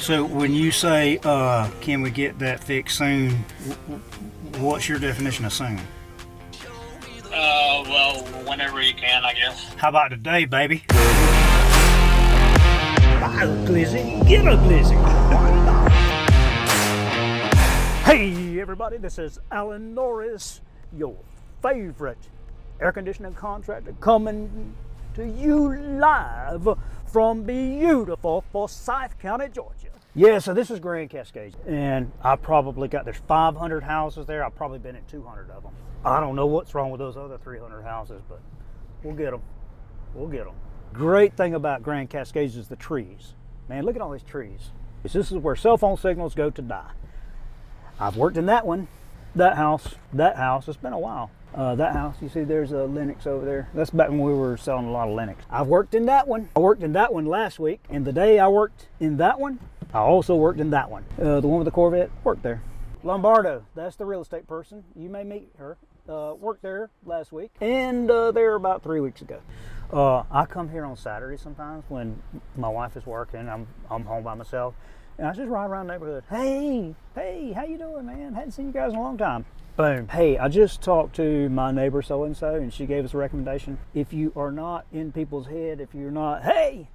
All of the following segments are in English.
So when you say, can we get that fixed soon, what's your definition of soon? Well, whenever you can, I guess. How about today, baby? Buy a glizzy, get a glizzy. Hey everybody, this is Alan Norris, your favorite air conditioning contractor, coming to you live from beautiful Forsyth County, Georgia. Yeah, so this is Grand Cascades, and I probably got, there's 500 houses there. I've probably been in 200 of them. I don't know what's wrong with those other 300 houses, but we'll get them. We'll get them. Great thing about Grand Cascades is the trees. Man, look at all these trees. This is where cell phone signals go to die. I've worked in that one, that house. It's been a while. That house, you see there's a Lennox over there. That's back when we were selling a lot of Lennox. I've worked in that one. I worked in that one last week, and the day I worked in that one, I also worked in that one. The one with the Corvette, worked there. Lombardo, that's the real estate person. You may meet her. Worked there last week, and there about 3 weeks ago. I come here on Saturday sometimes when my wife is working. I'm home by myself, and I just ride around the neighborhood. Hey, how you doing, man? Hadn't seen you guys in a long time. Boom. Hey, I just talked to my neighbor so-and-so, and she gave us a recommendation. If you are not in people's head, if you're not, hey,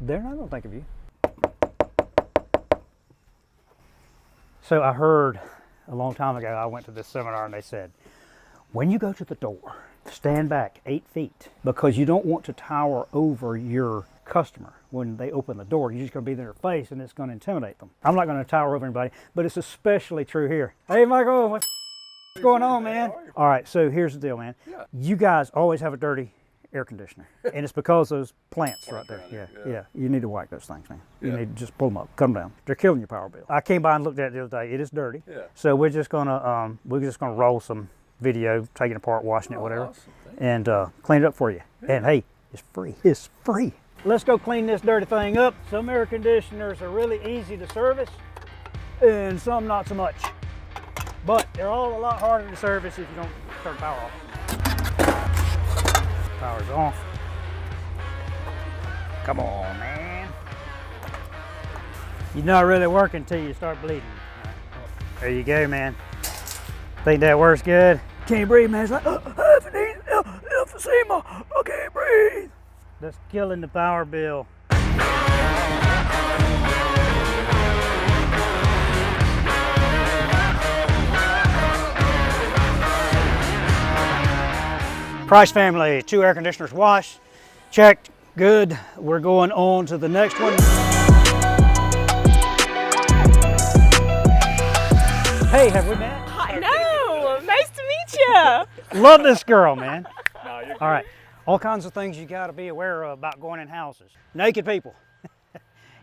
they're not gonna think of you. So I heard a long time ago, I went to this seminar and they said, when you go to the door, stand back 8 feet, because you don't want to tower over your customer. When they open the door, you're just going to be in their face and it's going to intimidate them. I'm not going to tower over anybody, but it's especially true here. Hey, Michael, what's going on, man? All right, so here's the deal, man. Yeah. You guys always have a dirty air conditioner, and it's because those plants right there. Yeah. You need to wipe those things, man. You need to just pull them up, cut them down. They're killing your power bill. I came by and looked at it the other day. It is dirty. Yeah. So we're just gonna roll some video, taking it apart, washing it, whatever, awesome. And clean it up for you. Yeah. And hey, it's free. It's free. Let's go clean this dirty thing up. Some air conditioners are really easy to service, and some not so much. But they're all a lot harder to service if you don't turn the power off. Power's off. Come on, man. You're not really working until you start bleeding. There you go, man. Think that works good? Can't breathe, man. It's like, emphysema. I can't breathe. That's killing the power bill. Price family, 2 air conditioners washed, checked, good. We're going on to the next one. Hey, have we met? I know, nice to meet you. Love this girl, man. No, you're all right, all kinds of things you gotta be aware of about going in houses. Naked people.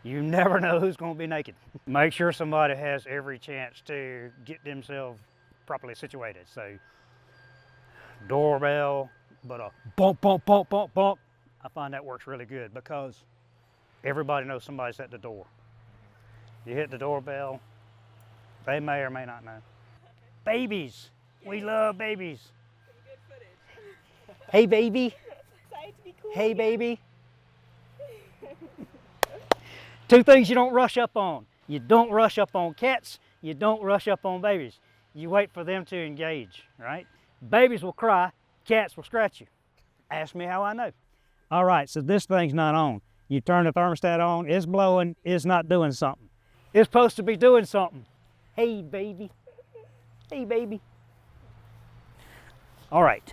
You never know who's gonna be naked. Make sure somebody has every chance to get themselves properly situated. So, doorbell, but a bump, bump, bump, bump, bump. I find that works really good because everybody knows somebody's at the door. You hit the doorbell, they may or may not know. Babies, we love babies. Some good footage. Hey baby. Excited to be cool. Hey baby. 2 things you don't rush up on. You don't rush up on cats, you don't rush up on babies. You wait for them to engage, right? Babies will cry, cats will scratch you. Ask me how I know. All right, so this thing's not on. You turn the thermostat on, it's blowing, it's not doing something. It's supposed to be doing something. Hey, baby. Hey, baby. All right.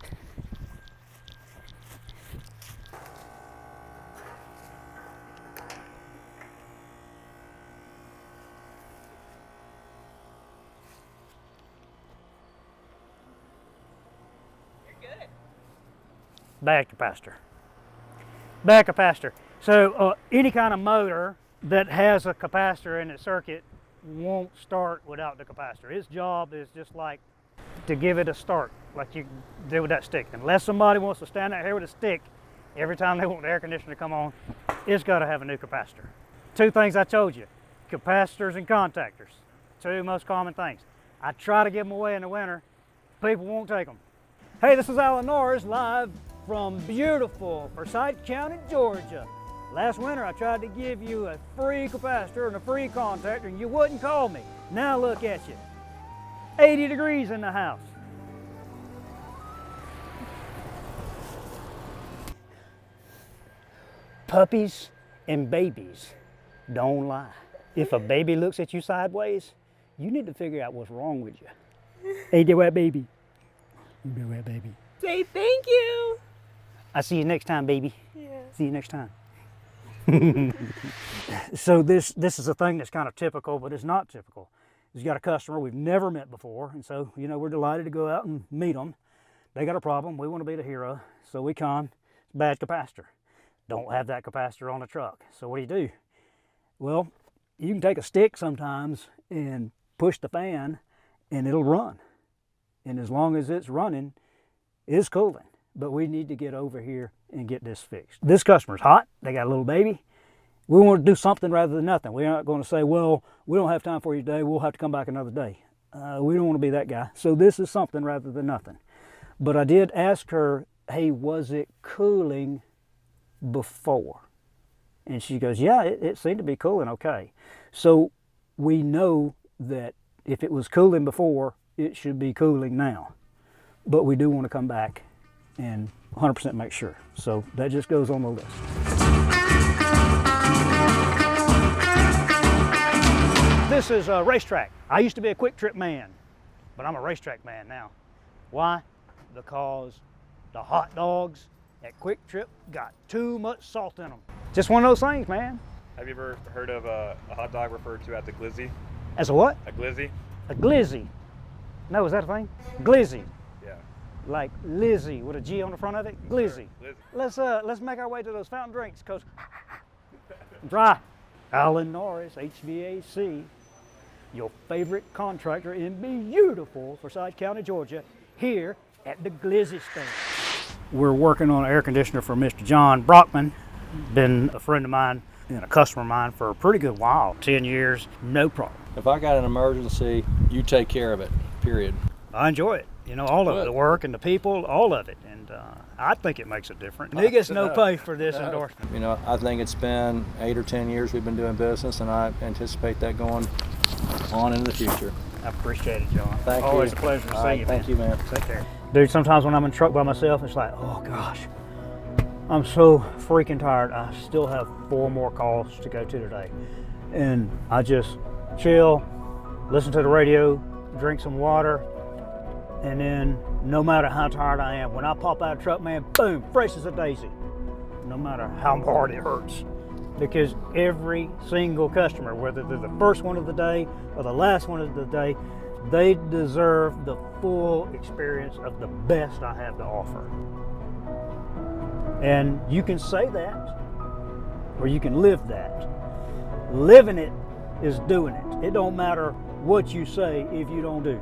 Back capacitor. Back capacitor. So any kind of motor that has a capacitor in its circuit won't start without the capacitor. Its job is just like to give it a start, like you do with that stick. Unless somebody wants to stand out here with a stick every time they want the air conditioner to come on, it's got to have a new capacitor. 2 things I told you, capacitors and contactors. 2 most common things. I try to give them away in the winter. People won't take them. Hey, this is Alan Norris live from beautiful Forsyth County, Georgia. Last winter I tried to give you a free capacitor and a free contractor and you wouldn't call me. Now look at you. 80 degrees in the house. Puppies and babies don't lie. If a baby looks at you sideways, you need to figure out what's wrong with you. Hey, do that, baby. Do that, baby. Say thank you. I'll see you next time, baby. Yeah. See you next time. So this is a thing that's kind of typical, but it's not typical. He's got a customer we've never met before, and so, you know, we're delighted to go out and meet them. They got a problem. We want to be the hero, so we come. Bad capacitor. Don't have that capacitor on the truck. So what do? Well, you can take a stick sometimes and push the fan, and it'll run. And as long as it's running, it's cooling. But we need to get over here and get this fixed. This customer's hot. They got a little baby. We want to do something rather than nothing. We're not going to say, well, we don't have time for you today. We'll have to come back another day. We don't want to be that guy. So this is something rather than nothing. But I did ask her, hey, was it cooling before? And she goes, yeah, it seemed to be cooling okay. So we know that if it was cooling before, it should be cooling now. But we do want to come back and 100% make sure. So that just goes on the list. This is a racetrack. I used to be a quick trip man, but I'm a racetrack man now. Why? Because the hot dogs at Quick Trip got too much salt in them. Just one of those things, man. Have you ever heard of a hot dog referred to as a glizzy? As a what? A glizzy? A glizzy. No, is that a thing? Glizzy. Yeah. Like Lizzie with a G on the front of it? Glizzy. Glizzy. Let's make our way to those fountain drinks, cause dry. Alan Norris, HVAC, your favorite contractor in beautiful Forsyth County, Georgia, here at the Glizzy stand. We're working on an air conditioner for Mr. John Brockman. Been a friend of mine and a customer of mine for a pretty good while, 10 years, no problem. If I got an emergency, you take care of it, period. I enjoy it, you know, all of it, the work and the people, all of it, and I think it makes a difference. He gets no pay for this endorsement. You know, I think it's been 8 or 10 years we've been doing business, and I anticipate that going on in the future. I appreciate it, John. Thank you. Always a pleasure to see you, man. Thank you, man. Take care. Dude, sometimes when I'm in the truck by myself, it's like, oh gosh, I'm so freaking tired. I still have 4 more calls to go to today. And I just chill, listen to the radio, drink some water, and then no matter how tired I am, when I pop out of the truck, man, boom, fresh as a daisy. No matter how hard it hurts. Because every single customer, whether they're the first one of the day or the last one of the day, they deserve the full experience of the best I have to offer. And you can say that, or you can live that. Living it is doing it. It don't matter what you say if you don't do.